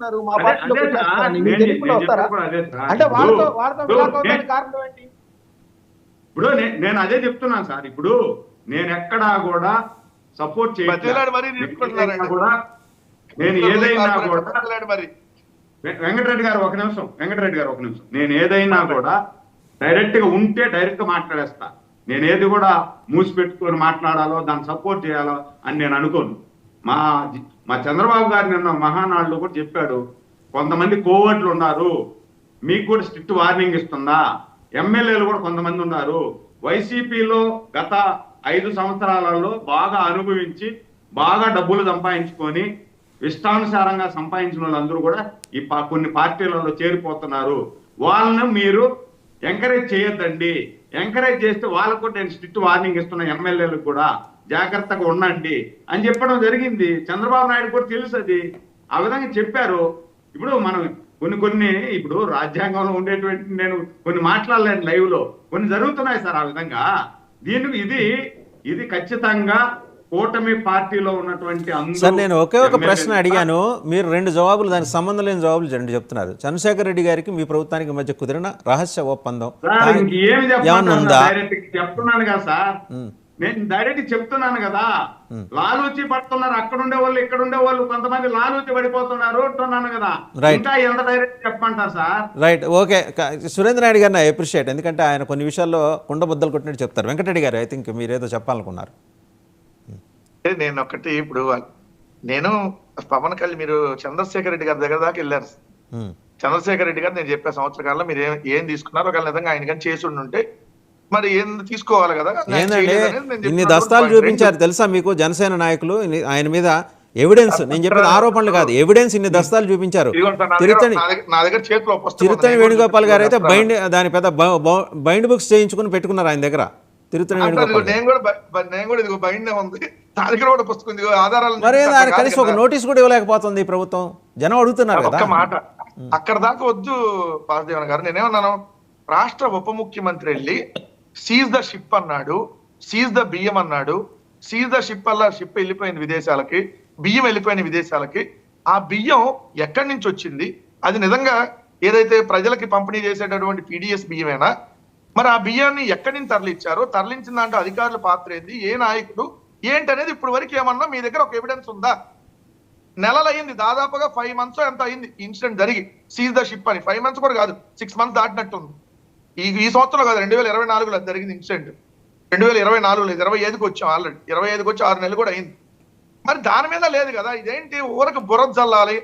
చేస్తున్నారు మా అదే పార్టీలోకి అదే సార్ వచ్చేస్తారని మీకు తెలియకుండా నేను వస్తారా? చెప్పేది కూడా అదే సార్. అంటే ఇప్పుడు వాళ్ళతో ఇప్పుడు విడాక్ అవడానికి కారణం ఏంటి? ఇప్పుడు నేను అదే చెప్తున్నాను సార్. ఇప్పుడు నేను ఎక్కడా కూడా సపోర్ట్ చేయట్లా. బతిలాడి మరీ నేను ఏదైనా తీసుకుంటున్నారండి. కూడా నేను ఏదైనా కూడా బతిలాడి మరి వెంకటరెడ్డి గారు ఒక నిమిషం, వెంకటరెడ్డి గారు ఒక నిమిషం. నేను ఏదైనా కూడా డైరెక్ట్ గా ఉంటే డైరెక్ట్ గా మాట్లాడేస్తా. నేను ఏది కూడా మూసి పెట్టుకొని మాట్లాడాలో దాన్ని సపోర్ట్ చేయాలో అని నేను అనుకోను. మా మా చంద్రబాబు గారు నిన్న మహానాడులో కూడా చెప్పాడు, కొంతమంది కోవర్ట్లు ఉన్నారు, మీకు కూడా స్ట్రిక్ట్ వార్నింగ్ ఇస్తుందా. ఎమ్మెల్యేలు కూడా కొంతమంది ఉన్నారు వైసీపీలో గత 5 సంవత్సరాలలో బాగా అనుభవించి బాగా డబ్బులు సంపాదించుకొని ఇష్టానుసారంగా సంపాదించిన వాళ్ళందరూ కూడా ఈ కొన్ని పార్టీలలో చేరిపోతున్నారు. వాళ్ళను మీరు ఎంకరేజ్ చేయొద్దండి. ఎంకరేజ్ చేస్తే వాళ్ళకు కూడా నేను స్ట్రిక్ట్ వార్నింగ్ ఇస్తున్నా, ఎమ్మెల్యేలకు కూడా జాగ్రత్తగా ఉండండి అని చెప్పడం జరిగింది. చంద్రబాబు నాయుడు కూడా తెలుసు అది. ఆ విధంగా చెప్పారు. ఇప్పుడు మనం కొన్ని ఇప్పుడు రాజ్యాంగంలో ఉండేటువంటి నేను కొన్ని మాట్లాడలేను లైవ్ లో, కొన్ని జరుగుతున్నాయి సార్ ఆ విధంగా. దీనికి ఇది ఖచ్చితంగా కూటమి పార్టీలో ఉన్నటువంటి సార్ నేను ఒకే ఒక ప్రశ్న అడిగాను, మీరు 2 జవాబులు దానికి సంబంధం లేని జవాబులు 2 చెప్తున్నారు. చంద్రశేఖర్ రెడ్డి గారికి మీ ప్రభుత్వానికి మధ్య కుదిరిన రహస్య ఒప్పందం ఏమన్నా ఉందా? చెప్తున్నాను కదా సార్, నేను డైరెక్ట్ చెప్తున్నాను కదా. లాలూచి పడుతున్నారు, అక్కడ ఉండే వాళ్ళు ఇక్కడ ఉండే వాళ్ళు కొంతమంది లాలూచి పడిపోతున్నారు అంటున్నాను కదా. ఇంకా ఎంత డైరెక్ట్ చెప్పంటారు sir? Right, okay. Surendra Naidu గారిని అప్రిషియేట్, ఎందుకంటే ఆయన కొన్ని విషయాల్లో కుండ బద్దలు కొట్టినట్టు చెప్తారు. వెంకటరెడ్డి గారు ఐ థింక్ మీరేదో చెప్పాలనుకున్నారు. నేను ఒకటి ఇప్పుడు నేను పవన్ కళ్యాణ్ మీరు చంద్రశేఖర్ రెడ్డి గారి దగ్గర దాకా వెళ్ళారు. చంద్రశేఖర్ రెడ్డి గారు నేను చెప్పే సంవత్సర కాలంలో మీరు ఏం తీసుకున్నారు, ఒకవేళ నిజంగా ఆయన కానీ చేసి ఉంటే మరి ఏం తీసుకోవాలి కదా. ఏంటంటే ఇన్ని దస్తాలు చూపించారు తెలుసా మీకు జనసేన నాయకులు ఆయన మీద ఎవిడెన్స్, నేను చెప్పేది ఆరోపణలు కాదు, ఎవిడెన్స్ ఇన్ని దస్తాలు చూపించారు. తిరుత్తని వేణుగోపాల్ గారు అయితే దాని పెద్ద బైండ్ బుక్స్ చేయించుకుని పెట్టుకున్నారు ఆయన దగ్గర. తిరుత్తని వేణుగోపాల్ మరి దాని కనీసం ఒక నోటీస్ కూడా ఇవ్వలేకపోతుంది ప్రభుత్వం. జనం అడుగుతున్నారు కదా. మాట అక్కడ దాకా వద్దు వాసుదేవన్ గారు. నేనేమన్నాను, రాష్ట్ర ఉప ముఖ్యమంత్రి వెళ్ళి సీజ్ ద షిప్ అన్నాడు, సీజ్ ద బియ్యం అన్నాడు. సీజ్ ద షిప్ వల్ల షిప్ వెళ్ళిపోయింది విదేశాలకి, బియ్యం వెళ్ళిపోయిన విదేశాలకి. ఆ బియ్యం ఎక్కడి నుంచి వచ్చింది, అది నిజంగా ఏదైతే ప్రజలకి పంపిణీ చేసేటటువంటి పీడిఎస్ బియ్యమేనా? మరి ఆ బియ్యాన్ని ఎక్కడి నుంచి తరలిచ్చారో, తరలించిన దాంట్లో అధికారుల పాత్ర ఏంది, ఏ నాయకుడు ఏంటి అనేది ఇప్పుడు వరకు ఏమన్నా మీ దగ్గర ఒక ఎవిడెన్స్ ఉందా? నెలలైంది, దాదాపుగా 5 months ఎంత అయింది ఇన్సిడెంట్ జరిగి. సీజ్ ద షిప్ అని 5 months కూడా కాదు, 6 months దాటినట్టుంది. ఈ సంవత్సరం కాదు, 2024లో జరిగింది ఇన్సిడెంట్. 2024లో 25కి వచ్చాం, ఆల్రెడీ 25కి వచ్చి 6 నెలలు కూడా అయింది. మరి దాని మీద లేదు కదా. ఇదేంటి ఊరకు బురద జల్లాలి,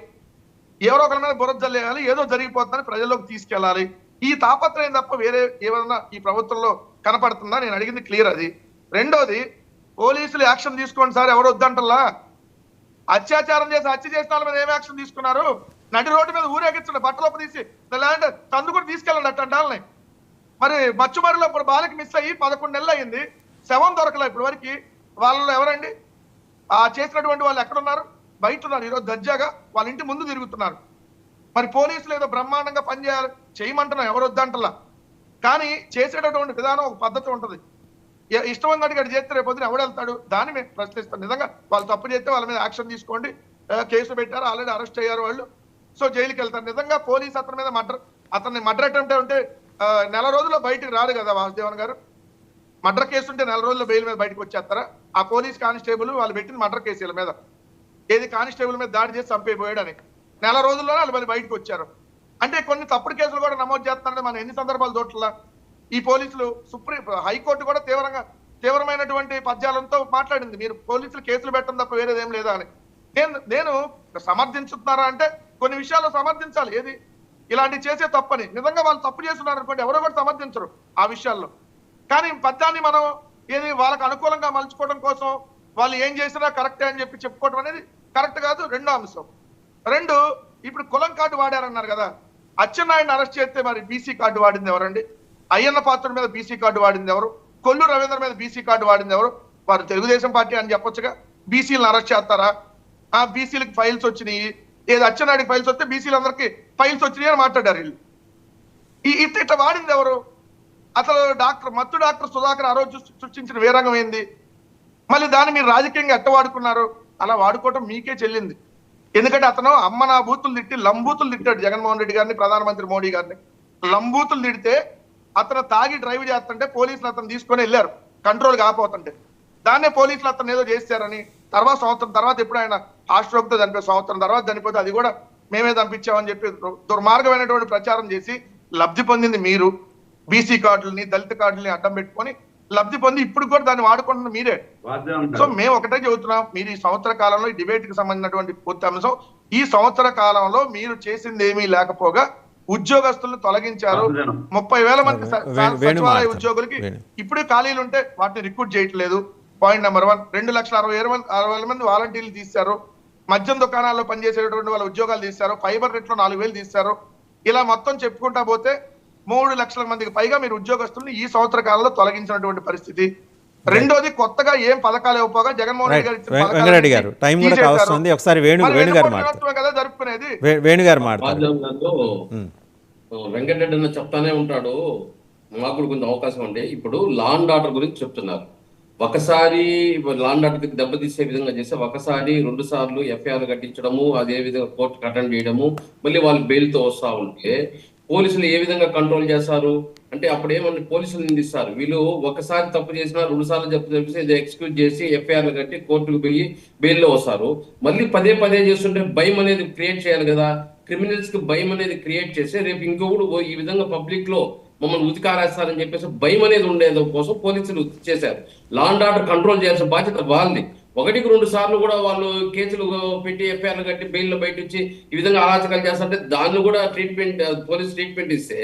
ఎవరో ఒకరి మీద బురద జల్లేయాలి, ఏదో జరిగిపోతుందని ప్రజల్లోకి తీసుకెళ్ళాలి, ఈ తాపత్రయం తప్ప వేరే ఏమన్నా ఈ ప్రభుత్వంలో కనపడుతుందా? నేను అడిగింది క్లియర్ అది. రెండోది, పోలీసులు యాక్షన్ తీసుకోండి సార్, ఎవరు వద్దంటల్లా. అత్యాచారం చేసి హత్య చేసిన వాళ్ళ మీద ఏం యాక్షన్ తీసుకున్నారు? నడి రోడ్డు మీద ఊరేగించండి, బట్టలోపు తీసి లేదంటే తందు కూడా తీసుకెళ్ళండి అట్టంటాలని. మరి మచ్చుమరిలో ఇప్పుడు బాలకి మిస్ అయ్యి 11 నెలలు అయింది, శవం దొరకలే ఇప్పుడు వరకు. వాళ్ళు ఎవరండి? ఆ చేసినటువంటి వాళ్ళు ఎక్కడున్నారు? బయట ఉన్నారు. ఈరోజు దర్జాగా వాళ్ళ ఇంటి ముందు తిరుగుతున్నారు. మరి పోలీసులు ఏదో బ్రహ్మాండంగా పనిచేయాలి, చేయమంటున్నాం, ఎవరు వద్దంటలా. కానీ చేసేటటువంటి విధానం ఒక పద్ధతి ఉంటుంది. ఇష్టం ఉన్నట్టుగా చేస్తే రేపు పొద్దున ఎవడెళ్తాడు? దాన్ని మేము ప్రశ్నిస్తాం. నిజంగా వాళ్ళు తప్పు చేస్తే వాళ్ళ మీద యాక్షన్ తీసుకోండి. కేసు పెట్టారు, ఆల్రెడీ అరెస్ట్ అయ్యారు వాళ్ళు, సో జైలుకి వెళ్తారు. నిజంగా పోలీస్ అతని మీద అతన్ని మర్డర్ అటెంప్ట్ ఉంటే నెల రోజుల్లో బయటకు రాడు కదా వాసుదేవన్ గారు. మర్డర్ కేసు ఉంటే నెల రోజుల్లో బెయిల్ మీద బయటకు వచ్చేస్తారా? ఆ పోలీస్ కానిస్టేబుల్ వాళ్ళు పెట్టిన మర్డర్ కేసుల మీద, ఏది కానిస్టేబుల్ మీద దాడి చేసి చంపైపోయాడు అని నెల రోజుల్లోనే వాళ్ళు మళ్ళీ బయటకు వచ్చారు. అంటే కొన్ని తప్పుడు కేసులు కూడా నమోదు చేస్తున్నారని మనం ఎన్ని సందర్భాలు దోట్లా ఈ పోలీసులు. హైకోర్టు కూడా తీవ్రమైనటువంటి పద్యాలంతో మాట్లాడింది, మీరు పోలీసులు కేసులు పెట్టడం తప్ప వేరేదేం లేదా అని. నేను సమర్థించుతున్నారా అంటే కొన్ని విషయాల్లో సమర్థించాలి. ఏది ఇలాంటి చేసే తప్పని, నిజంగా వాళ్ళు తప్పు చేస్తున్నారు అనుకోండి, ఎవరో కూడా సమర్థించరు ఆ విషయాల్లో. కానీ పద్యాన్ని మనం ఏది వాళ్ళకు అనుకూలంగా మలుచుకోవడం కోసం వాళ్ళు ఏం చేసినా కరెక్టే అని చెప్పి చెప్పుకోవడం అనేది కరెక్ట్ కాదు. రెండో అంశం. ఇప్పుడు కులం కార్డు వాడారన్నారు కదా, అచ్చెన్నాయుడిని అరెస్ట్ చేస్తే మరి బీసీ కార్డు వాడింది ఎవరండి? అయ్యన్న పాత్రుడి మీద బీసీ కార్డు వాడింది ఎవరు? కొల్లు రవీంద్ర మీద బీసీ కార్డు వాడింది ఎవరు? వారు తెలుగుదేశం పార్టీ అని చెప్పొచ్చుగా. బీసీలను అరెస్ట్ చేస్తారా? ఆ బీసీలకు ఫైల్స్ వచ్చినాయి, ఏదో అచ్చెన్నాయుడికి ఫైల్స్ వస్తే బీసీలందరికీ ఫైల్స్ వచ్చినాయి అని మాట్లాడారు వీళ్ళు. ఇట్లా వాడింది ఎవరు? అసలు డాక్టర్ సుధాకర్ ఆ రోజు సృష్టించిన వేరంగం ఏంది? మళ్ళీ దాన్ని మీరు రాజకీయంగా ఎట్ట వాడుకున్నారు? అలా వాడుకోవటం మీకే చెల్లింది. ఎందుకంటే అతను అమ్మ నా బూతులు తిట్టి లంబూతులు తిట్టాడు జగన్మోహన్ రెడ్డి గారిని, ప్రధానమంత్రి మోడీ గారిని. లంబూతులు తిడితే అతను తాగి డ్రైవ్ చేస్తుంటే పోలీసులు అతను తీసుకొని వెళ్ళారు కంట్రోల్ కాకపోతుంటే. దాన్నే పోలీసులు అతను ఏదో చేశారని తర్వాత సంవత్సరం తర్వాత ఎప్పుడు ఆయన హాస్ట్రోక్ తో చనిపోయి సంవత్సరం తర్వాత చనిపోతే అది కూడా మేమే చంపించామని చెప్పి దుర్మార్గమైనటువంటి ప్రచారం చేసి లబ్ధి పొందింది మీరు. బీసీ కార్డులని దళిత కార్డులని అడ్డం పెట్టుకొని లబ్ధి పొంది ఇప్పుడు కూడా దాన్ని వాడుకుంటున్న మీరే. సో మేము ఒకటే చెబుతున్నాం, మీరు ఈ సంవత్సర కాలంలో ఈ డిబేట్ కి సంబంధించినటువంటి పూర్తి అంశం, ఈ సంవత్సర కాలంలో మీరు చేసింది ఏమీ లేకపోగా ఉద్యోగస్తులను తొలగించారు. 30,000 మంది సచివాలయ ఉద్యోగులకి ఇప్పుడే ఖాళీలు ఉంటే వాటిని రిక్రూట్ చేయట్లేదు. Point number 1. 2,60,000 మంది వాలంటీర్లు తీశారు. మద్యం దుకాణాల్లో పనిచేసేటువంటి వాళ్ళ ఉద్యోగాలు తీశారు. ఫైబర్ నెట్లో 4,000 తీశారు. ఇలా మొత్తం చెప్పుకుంటా పోతే 3 లక్షల మందికి పైగా మీరు ఉద్యోగస్తుల్ని ఈ సంవత్సర కాలంలో తొలగించినటువంటి పరిస్థితి. రెండోది, కొత్తగా ఏం పథకాలు ఇవ్వకపోగా జగన్మోహన్ రెడ్డి గారు వెంకటరెడ్డి గారు టైం కూడా కావస్తుంది. ఒకసారి వేణుగారు కదా జరుపుకునేది. వేణుగారు మాట్లాడారు. వెంకటరెడ్డి అన్న చెప్తానే ఉంటాడు, మాకు కూడా కొంచెం అవకాశం ఉండే. ఇప్పుడు లా అండ్ ఆర్డర్ గురించి చెప్తున్నారు. ఒకసారి లా అండ్ ఆర్డర్ దెబ్బతీసే విధంగా చేస్తే ఒకసారి 2 సార్లు ఎఫ్ఐఆర్ కట్టించడము, అదే విధంగా కోర్టుకు అటెండ్ చేయడము, మళ్ళీ వాళ్ళు బెయిల్తో వస్తా ఉంటే పోలీసులు ఏ విధంగా కంట్రోల్ చేస్తారు అంటే అప్పుడు ఏమన్నా పోలీసులు నిందిస్తారు. వీళ్ళు ఒకసారి తప్పు చేసినా 2 సార్లు చెప్పి ఇది ఎక్స్క్యూజ్ చేసి ఎఫ్ఐఆర్లు కట్టి కోర్టుకు పోయి బెయిల్లో వస్తారు. మళ్ళీ పదే పదే చేస్తుంటే భయం అనేది క్రియేట్ చేయాలి కదా. క్రిమినల్స్ కి భయం అనేది క్రియేట్ చేసి రేపు ఇంకొకడు ఈ విధంగా పబ్లిక్ లో మమ్మల్ని ఉతికారేస్తారని చెప్పేసి భయం అనేది ఉండేది కోసం పోలీసులు చేశారు. లా అండ్ ఆర్డర్ కంట్రోల్ చేయాల్సిన బాధ్యత వాళ్ళది. 1-2 సార్లు కూడా వాళ్ళు కేసులు పెట్టి ఎఫ్ఐఆర్లు కట్టి బెయిల్లో బయట వచ్చి ఈ విధంగా అరాచకాలు చేస్తారంటే దాన్ని కూడా ట్రీట్మెంట్ పోలీస్ ట్రీట్మెంట్ ఇస్తే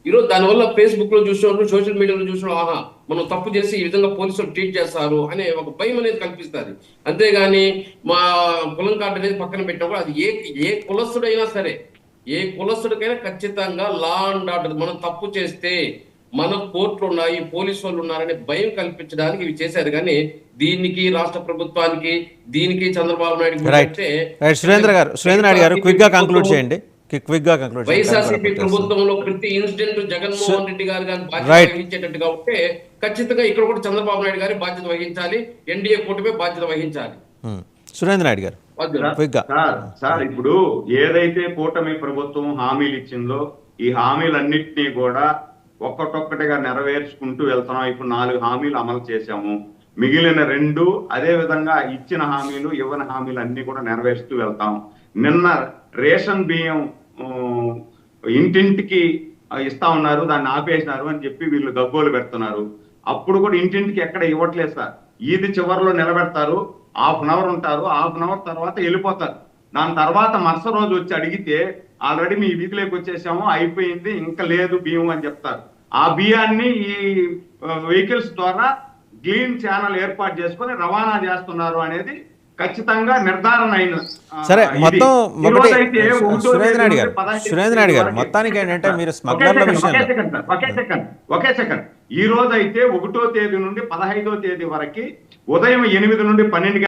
ఈరోజు దానివల్ల ఫేస్బుక్ లో చూసినప్పుడు సోషల్ మీడియాలో చూసినప్పుడు ఆహా మనం తప్పు చేసి ఈ విధంగా పోలీసులు ట్రీట్ చేస్తారు అనే ఒక భయం అనేది కల్పిస్తుంది. అంతేగాని మా కులం కార్డు అనేది పక్కన పెట్టినప్పుడు అది ఏ కులస్తుడైనా సరే, ఏ కులస్తుడికైనా ఖచ్చితంగా లా అండ్ ఆర్డర్ మనం తప్పు చేస్తే మన కోర్టులు ఉన్నాయి, పోలీసు వాళ్ళు ఉన్నారనే భయం కల్పించడానికి ఇవి చేశారు. కానీ దీనికి రాష్ట్ర ప్రభుత్వానికి దీనికి చంద్రబాబు నాయుడు సురేంద్ర గారు క్విక్ గా కంక్లూడ్ చేయండి. వైఎస్ఆర్సీపీ ప్రభుత్వంలో ప్రతి ఇన్సిడెంట్ జగన్మోహన్ రెడ్డి గారు బాధ్యత వహించేటట్టుగా ఉంటే ఖచ్చితంగా ఇక్కడ కూడా చంద్రబాబు నాయుడు గారి బాధ్యత వహించాలి, ఎన్డీఏ కూటమి బాధ్యత వహించాలి. సురేంద్ర నాయుడు గారు సార్, ఇప్పుడు ఏదైతే కూటమి ప్రభుత్వం హామీలు ఇచ్చిందో ఈ హామీలన్నింటినీ కూడా ఒక్కటొక్కటిగా నెరవేర్చుకుంటూ వెళ్తున్నాం. ఇప్పుడు 4 హామీలు అమలు చేశాము, మిగిలిన 2 అదే విధంగా ఇచ్చిన హామీలు ఇవ్వని హామీలు అన్ని కూడా నెరవేరుస్తూ వెళ్తాం. నిన్న రేషన్ బియ్యం ఇంటింటికి ఇస్తా ఉన్నారు, దాన్ని ఆపేసినారు అని చెప్పి వీళ్ళు గగ్గోలు పెడుతున్నారు. అప్పుడు కూడా ఇంటింటికి ఎక్కడ ఇవ్వట్లేదు సార్. ఈది చివరిలో నిలబెడతారు, ½ అన్ అవర్ ఉంటారు, ½ అన్ అవర్ తర్వాత వెళ్ళిపోతారు. దాని తర్వాత మరుస రోజు వచ్చి అడిగితే ఆల్రెడీ మీ వీధిలోకి వచ్చేసాము, అయిపోయింది, ఇంకా లేదు బియ్యం అని చెప్తారు. ఆ బియ్యాన్ని ఈ వెహికల్స్ ద్వారా గ్లీన్ ఛానల్ ఏర్పాటు చేసుకొని రవాణా చేస్తున్నారు అనేది ఖచ్చితంగా నిర్ధారణ అయిన. సరే, మొత్తం సురేంద్ర నాయుడు గారు మొత్తానికి ఏంటంటే మీరు స్మగ్లర్ల విషయంలో ఒకే సెకండ్ ఈ రోజు అయితే 1వ తేదీ నుండి 15వ తేదీ వరకు ఉదయం 8 నుండి 12